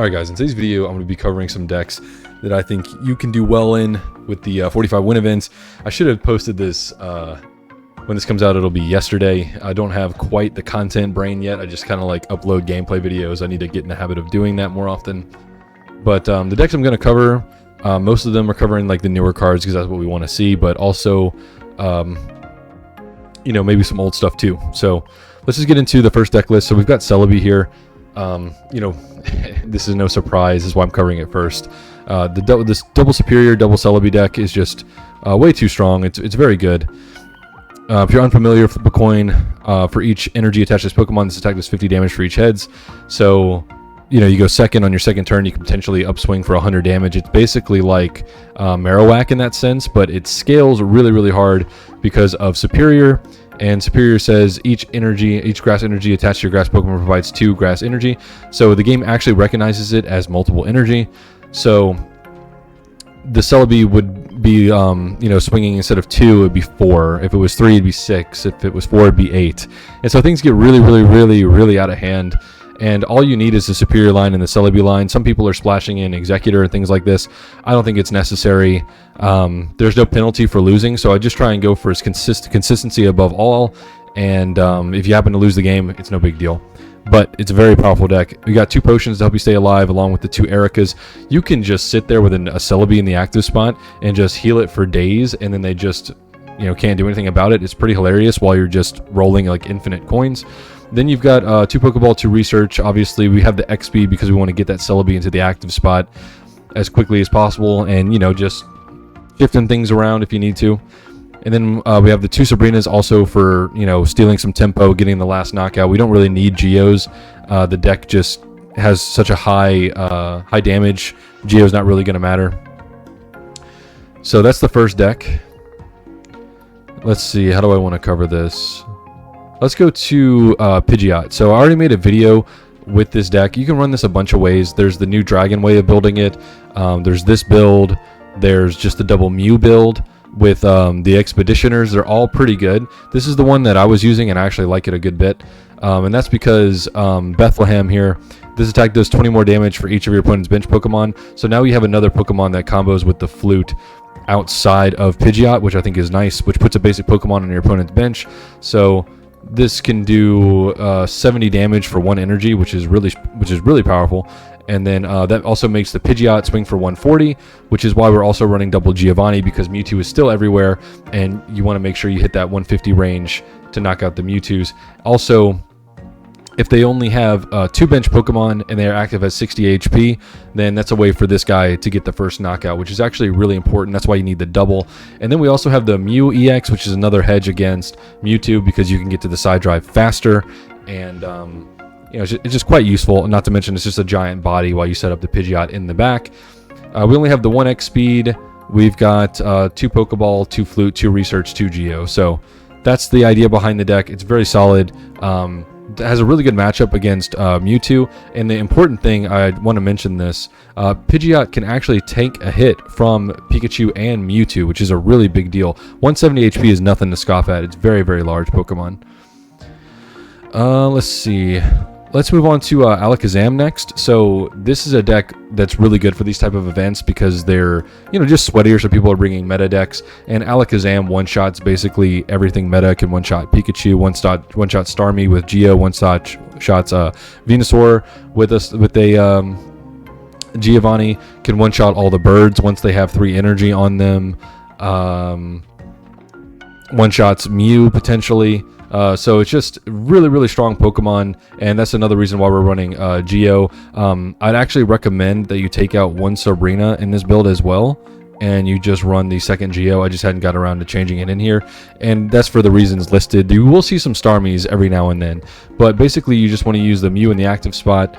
Alright guys, in today's video I'm going to be covering some decks that I think you can do well in with the 45 win events. I should have posted this when this comes out. It'll be yesterday. I don't have quite the content brain yet. I just kind of like upload gameplay videos. I need to get in the habit of doing that more often. But the decks I'm going to cover, most of them are covering like the newer cards because that's what we want to see, but also you know, maybe some old stuff too. So let's just get into the first deck list. So we've got Celebi here. You know, this is no surprise. This is why I'm covering it first. This double superior, double Celebi deck is just way too strong. It's very good. If you're unfamiliar, flip a coin. For each energy attached to this Pokemon, this attack does 50 damage for each heads. So, you know, you go second on your second turn, you can potentially upswing for 100 damage. It's basically like Marowak in that sense, but it scales really, really hard because of superior. And Superior says each grass energy attached to your grass Pokemon provides 2 grass energy. So the game actually recognizes it as multiple energy. So the Celebi would be, you know, swinging instead of 2, it would be 4. If it was 3, it'd be 6. If it was 4, it'd be 8. And so things get really, really, really, really out of hand. And all you need is the Superior line and the Celebi line. Some people are splashing in Executor and things like this. I don't think it's necessary. There's no penalty for losing, so I just try and go for its consistency above all. And if you happen to lose the game, it's no big deal. But it's a very powerful deck. We got 2 potions to help you stay alive, along with the 2 Ericas. You can just sit there with a Celebi in the active spot and just heal it for days, and then they just, you know, can't do anything about it. It's pretty hilarious while you're just rolling like infinite coins. Then you've got 2 Pokeball, 2 Research. Obviously, we have the X speed because we want to get that Celebi into the active spot as quickly as possible, and, you know, just shifting things around if you need to. And then we have the 2 Sabrinas also for, you know, stealing some tempo, getting the last knockout. We don't really need Geos. The deck just has such a high damage. Geo's not really going to matter. So that's the first deck. Let's see, how do I want to cover this? Let's go to Pidgeot. So I already made a video with this deck. You can run this a bunch of ways. There's the new Dragon way of building it. There's this build. There's just the double Mew build with the Expeditioners. They're all pretty good. This is the one that I was using, and I actually like it a good bit. And that's because Bethlehem here, this attack does 20 more damage for each of your opponent's bench Pokemon. So now you have another Pokemon that combos with the Flute outside of Pidgeot, which I think is nice, which puts a basic Pokemon on your opponent's bench. So this can do 70 damage for 1 energy, which is really powerful. And then that also makes the Pidgeot swing for 140, which is why we're also running double Giovanni, because Mewtwo is still everywhere, and you want to make sure you hit that 150 range to knock out the Mewtwo's. Also, if they only have 2 bench Pokemon and they are active at 60 HP, then that's a way for this guy to get the first knockout, which is actually really important. That's why you need the double. And then we also have the Mew EX, which is another hedge against Mewtwo because you can get to the side drive faster. And you know, it's just quite useful. Not to mention, it's just a giant body while you set up the Pidgeot in the back. We only have the 1X speed. We've got 2 Pokeball, 2 Flute, 2 Research, 2 Geo. So that's the idea behind the deck. It's very solid. It has a really good matchup against Mewtwo. And the important thing, I want to mention this, Pidgeot can actually take a hit from Pikachu and Mewtwo, which is a really big deal. 170 HP is nothing to scoff at. It's very, very large Pokemon. Let's see. Let's move on to Alakazam next. So this is a deck that's really good for these type of events because they're, you know, just sweatier, so people are bringing meta decks. And Alakazam one-shots basically everything meta. Can one-shot Pikachu, one-shot Starmie with Geo, one-shot shots Venusaur with a Giovanni. Can one-shot all the birds once they have 3 energy on them. One-shots Mew potentially. So it's just really, really strong Pokemon, and that's another reason why we're running Geo. I'd actually recommend that you take out 1 Sabrina in this build as well, and you just run the second Geo. I just hadn't got around to changing it in here, and that's for the reasons listed. You will see some Starmies every now and then, but basically you just want to use the Mew in the active spot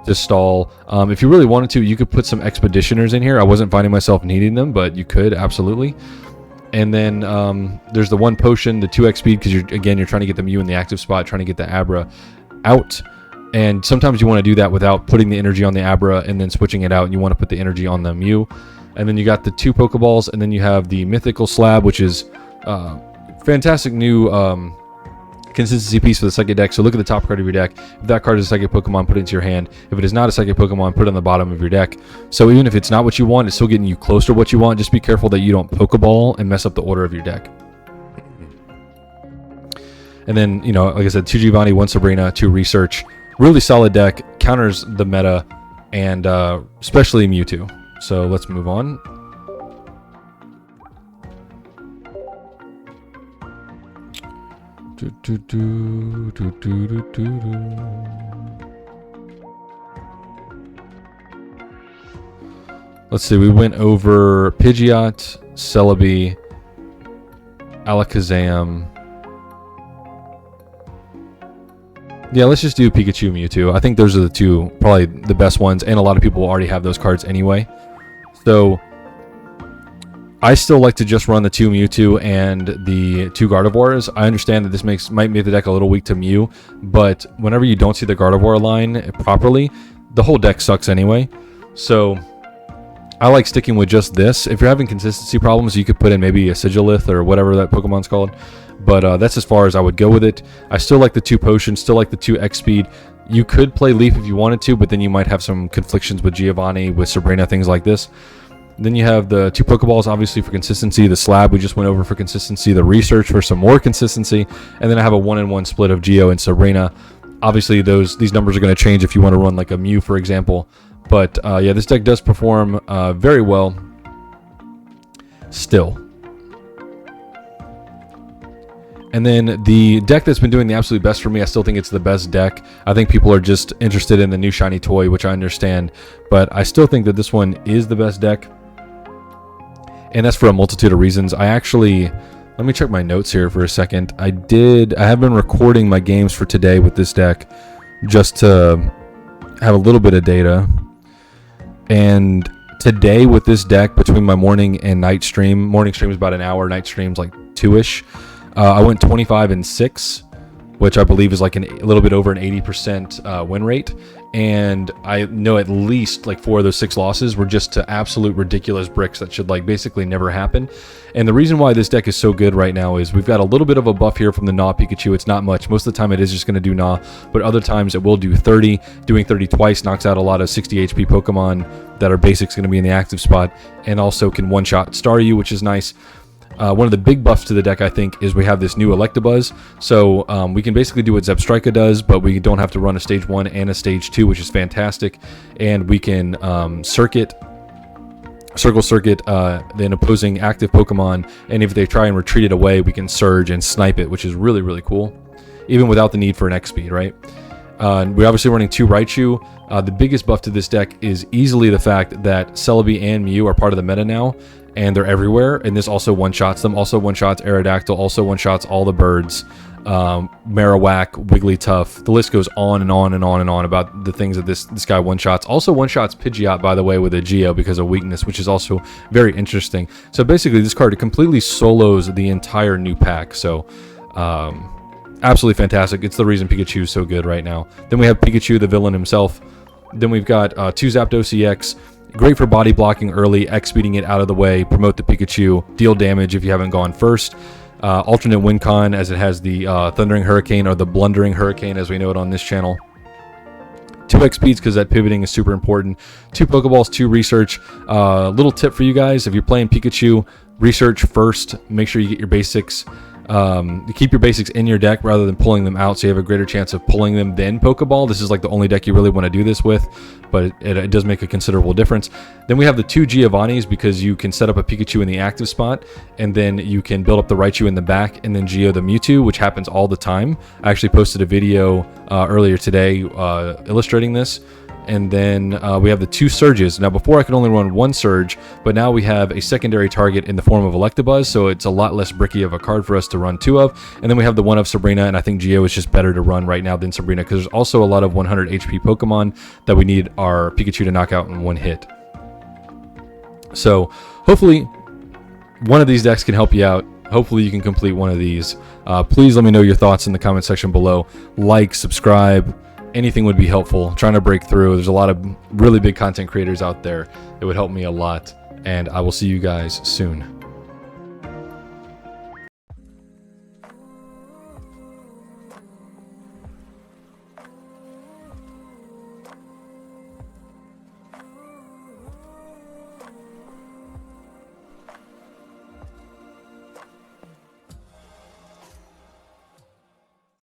to stall. If you really wanted to, you could put some Expeditioners in here. I wasn't finding myself needing them, but you could, absolutely. And then there's the 1 potion, the 2x speed, because you're trying to get the Mew in the active spot, trying to get the Abra out. And sometimes you want to do that without putting the energy on the Abra and then switching it out, and you want to put the energy on the Mew. And then you got the 2 Pokeballs, and then you have the Mythical Slab, which is fantastic new consistency piece for the psychic deck. So look at the top card of your deck. If that card is a psychic Pokemon, put it into your hand. If it is not a psychic Pokemon, put it on the bottom of your deck. So even if it's not what you want, it's still getting you closer to what you want. Just be careful that you don't Pokeball and mess up the order of your deck. And then, you know, like I said, 2 Giovanni, 1 Sabrina, 2 Research. Really solid deck, counters the meta, and especially Mewtwo. So let's move on. Let's see, we went over Pidgeot, Celebi, Alakazam. Yeah, let's just do Pikachu, Mewtwo. I think those are the two, probably the best ones, and a lot of people already have those cards anyway. So I still like to just run the 2 Mewtwo and the 2 Gardevoirs. I understand that this might make the deck a little weak to Mew, but whenever you don't see the Gardevoir line properly, the whole deck sucks anyway. So I like sticking with just this. If you're having consistency problems, you could put in maybe a Sigilith or whatever that Pokemon's called. But that's as far as I would go with it. I still like the 2 Potions, still like the 2 X-Speed. You could play Leaf if you wanted to, but then you might have some conflictions with Giovanni, with Sabrina, things like this. Then you have the 2 Pokeballs, obviously, for consistency. The Slab we just went over for consistency. The Research for some more consistency. And then I have a 1-in-1 split of Geo and Sabrina. Obviously, these numbers are going to change if you want to run like a Mew, for example. But yeah, this deck does perform very well still. And then the deck that's been doing the absolute best for me, I still think it's the best deck. I think people are just interested in the new shiny toy, which I understand. But I still think that this one is the best deck. And that's for a multitude of reasons. I actually, let me check my notes here for a second. I have been recording my games for today with this deck just to have a little bit of data. And today with this deck, between my morning and night stream, morning stream is about an hour, night stream's like 2-ish. I went 25-6, which I believe is like a little bit over an 80% win rate. And I know at least like 4 of those 6 losses were just to absolute ridiculous bricks that should like basically never happen. And the reason why this deck is so good right now is we've got a little bit of a buff here from the Gnaw Pikachu. It's not much. Most of the time it is just going to do Gnaw, but other times it will do 30. Doing 30 twice knocks out a lot of 60 HP Pokemon that are basics going to be in the active spot, and also can one-shot Staryu, which is nice. One of the big buffs to the deck, I think, is we have this new Electabuzz. So we can basically do what Zebstrika does, but we don't have to run a Stage 1 and a Stage 2, which is fantastic. And we can Circle Circuit an opposing active Pokemon, and if they try and retreat it away, we can Surge and Snipe it, which is really, really cool, even without the need for an X-Speed, right? We're obviously running 2 Raichu. The biggest buff to this deck is easily the fact that Celebi and Mew are part of the meta now, and they're everywhere, and this also one-shots them. Also one-shots Aerodactyl, also one-shots all the birds, Marowak, Wigglytuff. The list goes on and on and on and on about the things that this guy one-shots. Also one-shots Pidgeot, by the way, with a Geo because of weakness, which is also very interesting. So basically, this card completely solos the entire new pack. So absolutely fantastic. It's the reason Pikachu is so good right now. Then we have Pikachu, the villain himself. Then we've got 2 Zapdos EX. Great for body blocking early, X-speeding it out of the way, promote the Pikachu, deal damage if you haven't gone first. Alternate win con, as it has the Thundering Hurricane, or the Blundering Hurricane as we know it on this channel. 2 X-speeds because that pivoting is super important. 2 Pokeballs, 2 Research. Little tip for you guys, if you're playing Pikachu, Research first. Make sure you get your basics. Keep your basics in your deck rather than pulling them out, so you have a greater chance of pulling them then Pokeball. This is like the only deck you really want to do this with, but it does make a considerable difference. Then we have the 2 Giovannis because you can set up a Pikachu in the active spot, and then you can build up the Raichu in the back, and then Geo the Mewtwo, which happens all the time. I actually posted a video earlier today illustrating this. And then we have the 2 Surges. Now, before I could only run 1 Surge, but now we have a secondary target in the form of Electabuzz, so it's a lot less bricky of a card for us to run 2 of. And then we have the 1 of Sabrina, and I think Geo is just better to run right now than Sabrina, because there's also a lot of 100 HP Pokemon that we need our Pikachu to knock out in 1 hit. So, hopefully, one of these decks can help you out. Hopefully you can complete one of these. Please let me know your thoughts in the comment section below. Like, subscribe. Anything would be helpful. Trying to break through. There's a lot of really big content creators out there. It would help me a lot. And I will see you guys soon.